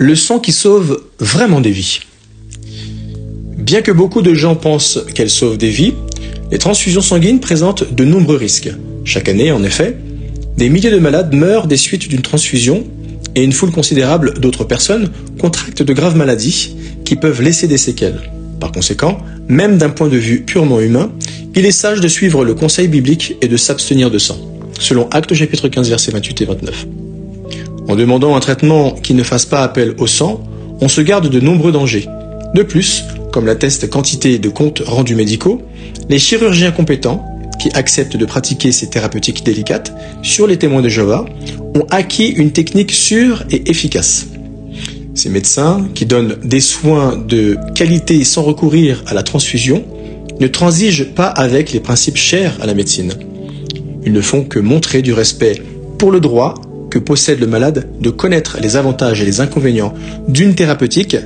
Le sang qui sauve vraiment des vies. Bien que beaucoup de gens pensent qu'elles sauvent des vies, les transfusions sanguines présentent de nombreux risques. Chaque année, en effet, des milliers de malades meurent des suites d'une transfusion et une foule considérable d'autres personnes contractent de graves maladies qui peuvent laisser des séquelles. Par conséquent, même d'un point de vue purement humain, il est sage de suivre le conseil biblique et de s'abstenir de sang, selon Actes chapitre 15 versets 28 et 29. En demandant un traitement qui ne fasse pas appel au sang, on se garde de nombreux dangers. De plus, comme l'atteste quantité de comptes rendus médicaux, les chirurgiens compétents, qui acceptent de pratiquer ces thérapeutiques délicates sur les témoins de Jéhovah, ont acquis une technique sûre et efficace. Ces médecins, qui donnent des soins de qualité sans recourir à la transfusion, ne transigent pas avec les principes chers à la médecine. Ils ne font que montrer du respect pour le droit que possède le malade de connaître les avantages et les inconvénients d'une thérapeutique,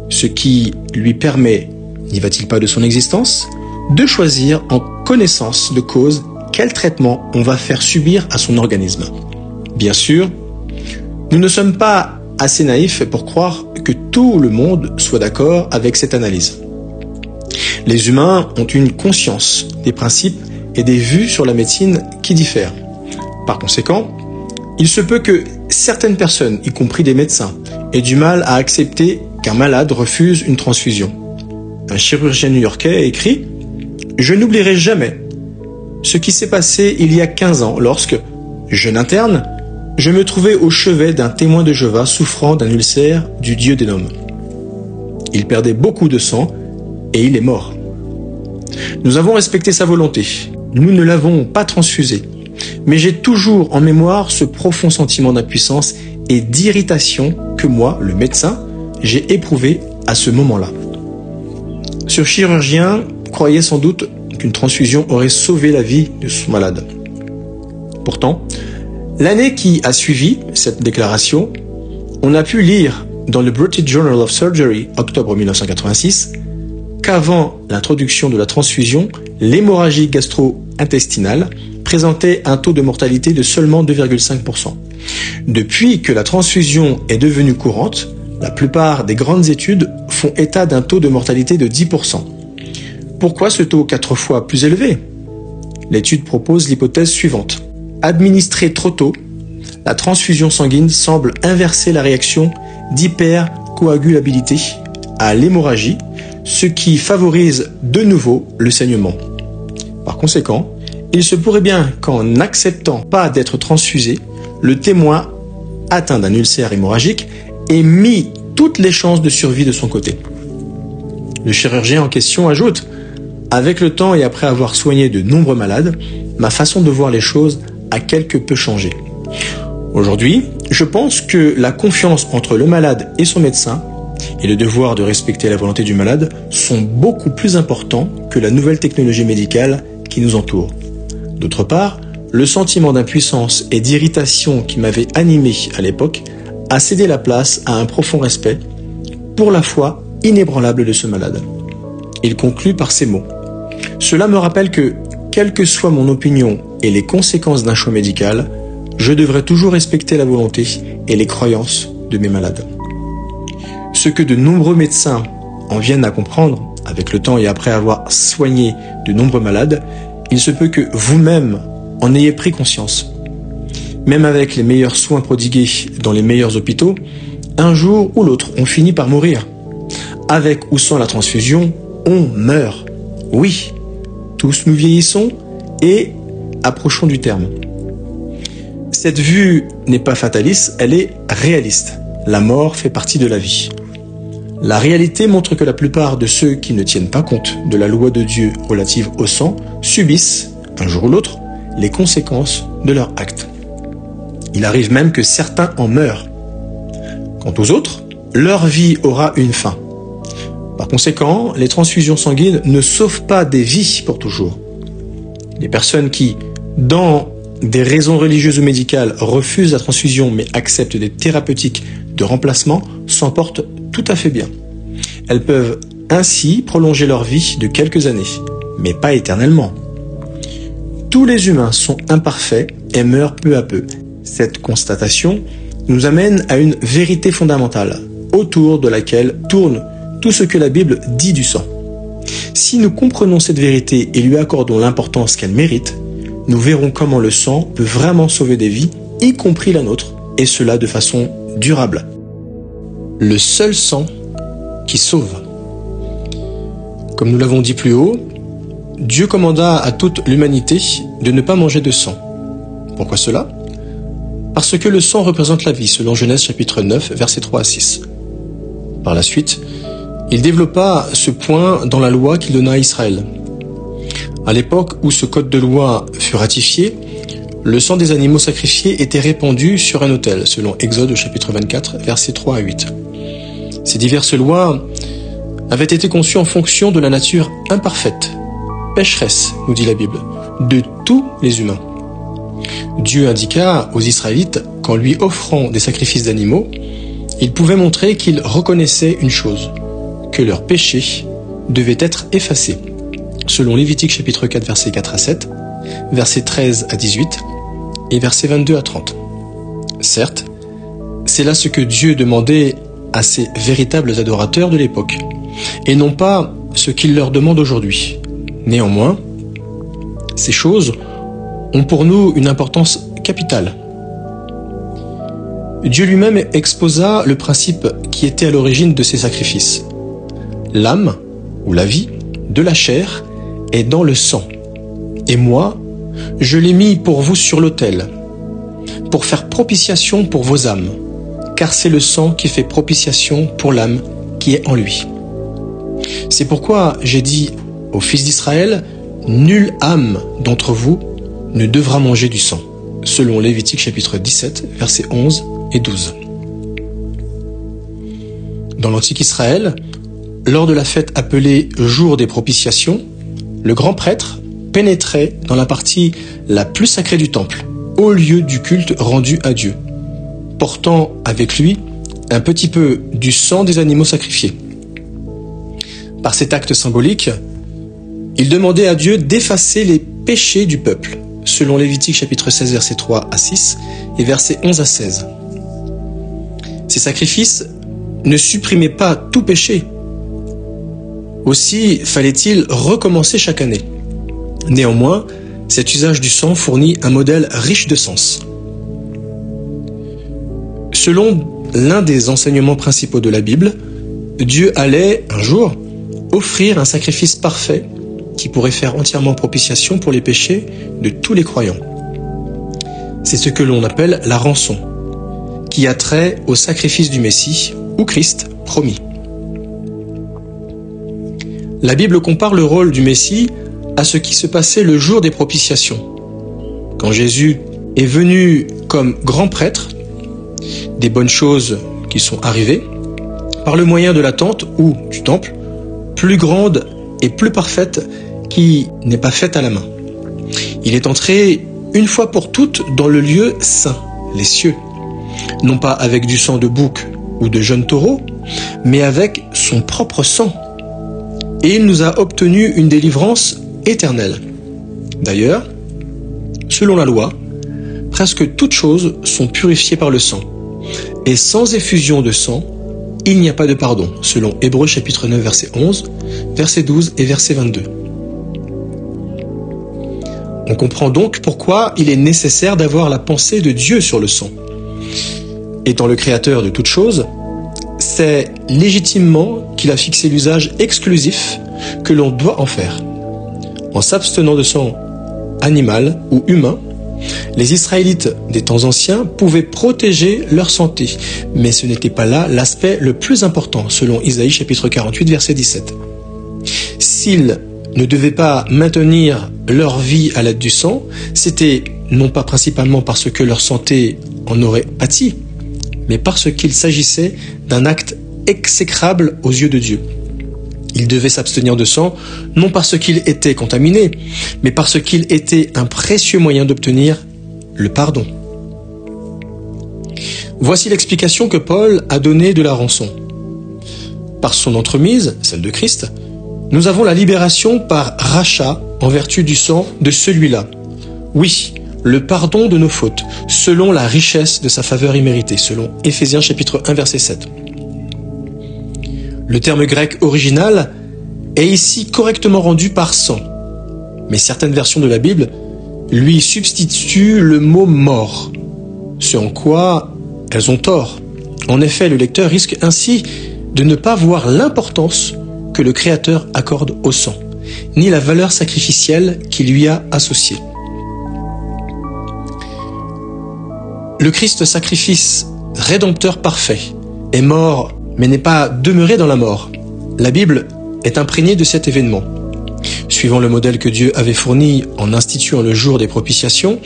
ce qui lui permet, n'y va-t-il pas de son existence, de choisir en connaissance de cause quel traitement on va faire subir à son organisme. Bien sûr, nous ne sommes pas assez naïfs pour croire que tout le monde soit d'accord avec cette analyse. Les humains ont une conscience des principes et des vues sur la médecine qui diffèrent. Par conséquent, il se peut que certaines personnes, y compris des médecins, aient du mal à accepter qu'un malade refuse une transfusion. Un chirurgien new-yorkais a écrit « Je n'oublierai jamais ce qui s'est passé il y a 15 ans lorsque, jeune interne, je me trouvais au chevet d'un témoin de Jéhovah souffrant d'un ulcère du Dieu des Noms. Il perdait beaucoup de sang et il est mort. Nous avons respecté sa volonté. Nous ne l'avons pas transfusé. Mais j'ai toujours en mémoire ce profond sentiment d'impuissance et d'irritation que moi, le médecin, j'ai éprouvé à ce moment-là. » Ce chirurgien croyait sans doute qu'une transfusion aurait sauvé la vie de son malade. Pourtant, l'année qui a suivi cette déclaration, on a pu lire dans le British Journal of Surgery, octobre 1986, qu'avant l'introduction de la transfusion, l'hémorragie gastro-intestinale présentait un taux de mortalité de seulement 2,5%. Depuis que la transfusion est devenue courante, la plupart des grandes études font état d'un taux de mortalité de 10%. Pourquoi ce taux 4 fois plus élevé? L'étude propose l'hypothèse suivante. Administrée trop tôt, la transfusion sanguine semble inverser la réaction d'hypercoagulabilité à l'hémorragie, ce qui favorise de nouveau le saignement. Par conséquent, il se pourrait bien qu'en n'acceptant pas d'être transfusé, le témoin atteint d'un ulcère hémorragique ait mis toutes les chances de survie de son côté. Le chirurgien en question ajoute « Avec le temps et après avoir soigné de nombreux malades, ma façon de voir les choses a quelque peu changé. Aujourd'hui, je pense que la confiance entre le malade et son médecin et le devoir de respecter la volonté du malade sont beaucoup plus importants que la nouvelle technologie médicale qui nous entoure. D'autre part, le sentiment d'impuissance et d'irritation qui m'avait animé à l'époque a cédé la place à un profond respect pour la foi inébranlable de ce malade. » Il conclut par ces mots. « Cela me rappelle que, quelle que soit mon opinion et les conséquences d'un choix médical, je devrais toujours respecter la volonté et les croyances de mes malades. » Ce que de nombreux médecins en viennent à comprendre, avec le temps et après avoir soigné de nombreux malades, il se peut que vous-même en ayez pris conscience. Même avec les meilleurs soins prodigués dans les meilleurs hôpitaux, un jour ou l'autre, on finit par mourir. Avec ou sans la transfusion, on meurt. Oui, tous nous vieillissons et approchons du terme. Cette vue n'est pas fataliste, elle est réaliste. La mort fait partie de la vie. La réalité montre que la plupart de ceux qui ne tiennent pas compte de la loi de Dieu relative au sang subissent, un jour ou l'autre, les conséquences de leurs actes. Il arrive même que certains en meurent. Quant aux autres, leur vie aura une fin. Par conséquent, les transfusions sanguines ne sauvent pas des vies pour toujours. Les personnes qui, dans des raisons religieuses ou médicales, refusent la transfusion mais acceptent des thérapeutiques de remplacement s'en portent tout à fait bien. Elles peuvent ainsi prolonger leur vie de quelques années, mais pas éternellement. Tous les humains sont imparfaits et meurent peu à peu. Cette constatation nous amène à une vérité fondamentale. autour de laquelle tourne tout ce que la Bible dit du sang. Si nous comprenons cette vérité et lui accordons l'importance qu'elle mérite, nous verrons comment le sang peut vraiment sauver des vies, y compris la nôtre, et cela de façon durable. Le seul sang qui sauve. Comme nous l'avons dit plus haut, Dieu commanda à toute l'humanité de ne pas manger de sang. Pourquoi cela? Parce que le sang représente la vie, selon Genèse chapitre 9, versets 3 à 6. Par la suite, il développa ce point dans la loi qu'il donna à Israël. À l'époque où ce code de loi fut ratifié, le sang des animaux sacrifiés était répandu sur un autel, selon Exode chapitre 24, versets 3 à 8. Ces diverses lois avaient été conçues en fonction de la nature imparfaite, pécheresse, nous dit la Bible, de tous les humains. Dieu indiqua aux Israélites qu'en lui offrant des sacrifices d'animaux, ils pouvaient montrer qu'ils reconnaissaient une chose, que leurs péchés devaient être effacés, selon Lévitique chapitre 4, versets 4 à 7, versets 13 à 18 et versets 22 à 30. Certes, c'est là ce que Dieu demandait à ses véritables adorateurs de l'époque, et non pas ce qu'il leur demande aujourd'hui. Néanmoins, ces choses ont pour nous une importance capitale. Dieu lui-même exposa le principe qui était à l'origine de ces sacrifices. L'âme, ou la vie, de la chair est dans le sang. Et moi, je l'ai mis pour vous sur l'autel, pour faire propitiation pour vos âmes, car c'est le sang qui fait propitiation pour l'âme qui est en lui. C'est pourquoi j'ai dit aux fils d'Israël, nulle âme d'entre vous ne devra manger du sang, selon Lévitique chapitre 17, versets 11 et 12. Dans l'antique Israël, lors de la fête appelée Jour des propitiations, le grand prêtre pénétrait dans la partie la plus sacrée du temple, au lieu du culte rendu à Dieu, portant avec lui un petit peu du sang des animaux sacrifiés. Par cet acte symbolique, il demandait à Dieu d'effacer les péchés du peuple, selon Lévitique chapitre 16, versets 3 à 6 et versets 11 à 16. Ces sacrifices ne supprimaient pas tout péché. Aussi fallait-il recommencer chaque année. Néanmoins, cet usage du sang fournit un modèle riche de sens. Selon l'un des enseignements principaux de la Bible, Dieu allait, un jour, offrir un sacrifice parfait qui pourrait faire entièrement propitiation pour les péchés de tous les croyants. C'est ce que l'on appelle la rançon, qui a trait au sacrifice du Messie, ou Christ, promis. La Bible compare le rôle du Messie à ce qui se passait le jour des propitiations. Quand Jésus est venu comme grand prêtre, des bonnes choses qui sont arrivées, par le moyen de la tente ou du temple, plus grande et plus parfaite qui n'est pas faite à la main. Il est entré une fois pour toutes dans le lieu saint, les cieux, non pas avec du sang de bouc ou de jeunes taureaux, mais avec son propre sang. Et il nous a obtenu une délivrance éternelle. D'ailleurs, selon la loi, presque toutes choses sont purifiées par le sang. Et sans effusion de sang, il n'y a pas de pardon, selon Hébreux chapitre 9, verset 11, verset 12 et verset 22. On comprend donc pourquoi il est nécessaire d'avoir la pensée de Dieu sur le sang. Étant le créateur de toutes choses, c'est légitimement qu'il a fixé l'usage exclusif que l'on doit en faire. En s'abstenant de sang animal ou humain, les Israélites des temps anciens pouvaient protéger leur santé, mais ce n'était pas là l'aspect le plus important, selon Isaïe chapitre 48, verset 17. S'ils ne devaient pas maintenir leur vie à l'aide du sang, c'était non pas principalement parce que leur santé en aurait pâti, mais parce qu'il s'agissait d'un acte exécrable aux yeux de Dieu. Ils devaient s'abstenir de sang, non parce qu'il était contaminé, mais parce qu'il était un précieux moyen d'obtenir le pardon. Voici l'explication que Paul a donnée de la rançon. Par son entremise, celle de Christ, nous avons la libération par rachat en vertu du sang de celui-là. Oui, le pardon de nos fautes, selon la richesse de sa faveur imméritée, selon Éphésiens chapitre 1, verset 7. Le terme grec original est ici correctement rendu par sang, mais certaines versions de la Bible lui substituent le mot mort, ce en quoi elles ont tort. En effet, le lecteur risque ainsi de ne pas voir l'importance que le Créateur accorde au sang, ni la valeur sacrificielle qu'il lui a associée. Le Christ sacrifice rédempteur parfait est mort, mais n'est pas demeuré dans la mort. La Bible est imprégnée de cet événement. Suivant le modèle que Dieu avait fourni en instituant le jour des propitiations,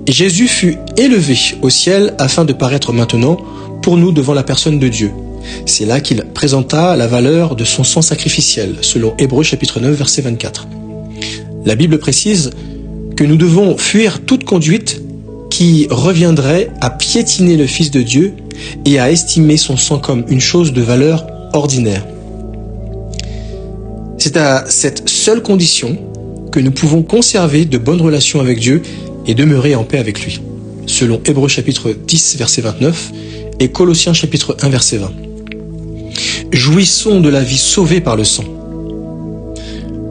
Jésus fut élevé au ciel afin de paraître maintenant pour nous devant la personne de Dieu. C'est là qu'il présenta la valeur de son sang sacrificiel, selon Hébreux chapitre 9, verset 24. La Bible précise que nous devons fuir toute conduite qui reviendrait à piétiner le Fils de Dieu et à estimer son sang comme une chose de valeur ordinaire. C'est à cette seule condition que nous pouvons conserver de bonnes relations avec Dieu et demeurer en paix avec lui, selon Hébreux chapitre 10, verset 29 et Colossiens chapitre 1, verset 20. Jouissons de la vie sauvée par le sang.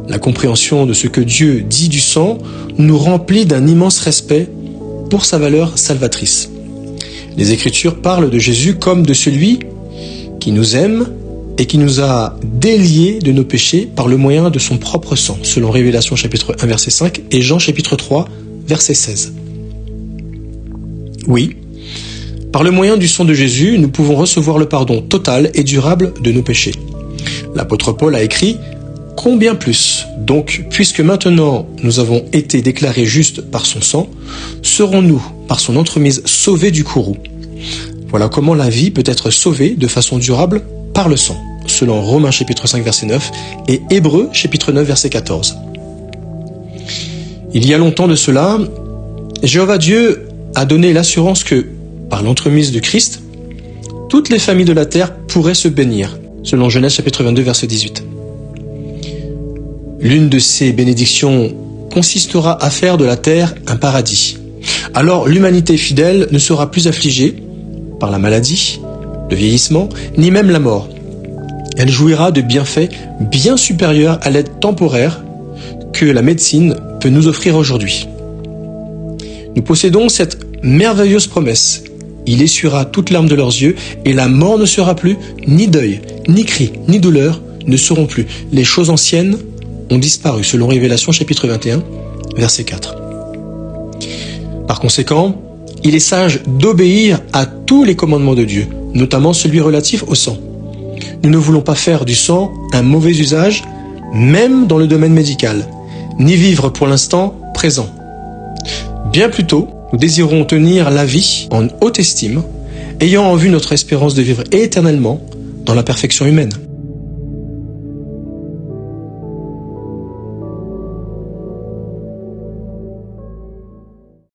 La compréhension de ce que Dieu dit du sang nous remplit d'un immense respect pour sa valeur salvatrice. Les Écritures parlent de Jésus comme de celui qui nous aime et qui nous a déliés de nos péchés par le moyen de son propre sang, selon Révélation chapitre 1, verset 5 et Jean chapitre 3, verset 16. Oui, par le moyen du sang de Jésus, nous pouvons recevoir le pardon total et durable de nos péchés. L'apôtre Paul a écrit « Combien plus, donc, puisque maintenant nous avons été déclarés justes par son sang, serons-nous, par son entremise, sauvés du courroux ?» Voilà comment la vie peut être sauvée de façon durable par le sang, selon Romains chapitre 5, verset 9 et Hébreux chapitre 9, verset 14. Il y a longtemps de cela, Jéhovah Dieu a donné l'assurance que, par l'entremise de Christ, toutes les familles de la terre pourraient se bénir, selon Genèse chapitre 22, verset 18. L'une de ces bénédictions consistera à faire de la terre un paradis. Alors l'humanité fidèle ne sera plus affligée par la maladie, le vieillissement, ni même la mort. Elle jouira de bienfaits bien supérieurs à l'aide temporaire que la médecine peut nous offrir aujourd'hui. Nous possédons cette merveilleuse promesse. Il essuiera toute larme de leurs yeux et la mort ne sera plus, ni deuil, ni cri, ni douleur ne seront plus. Les choses anciennes ont disparu, selon Révélation chapitre 21, verset 4. Par conséquent, il est sage d'obéir à tous les commandements de Dieu, notamment celui relatif au sang. Nous ne voulons pas faire du sang un mauvais usage, même dans le domaine médical, ni vivre pour l'instant présent. Bien plutôt, nous désirons tenir la vie en haute estime, ayant en vue notre espérance de vivre éternellement dans la perfection humaine.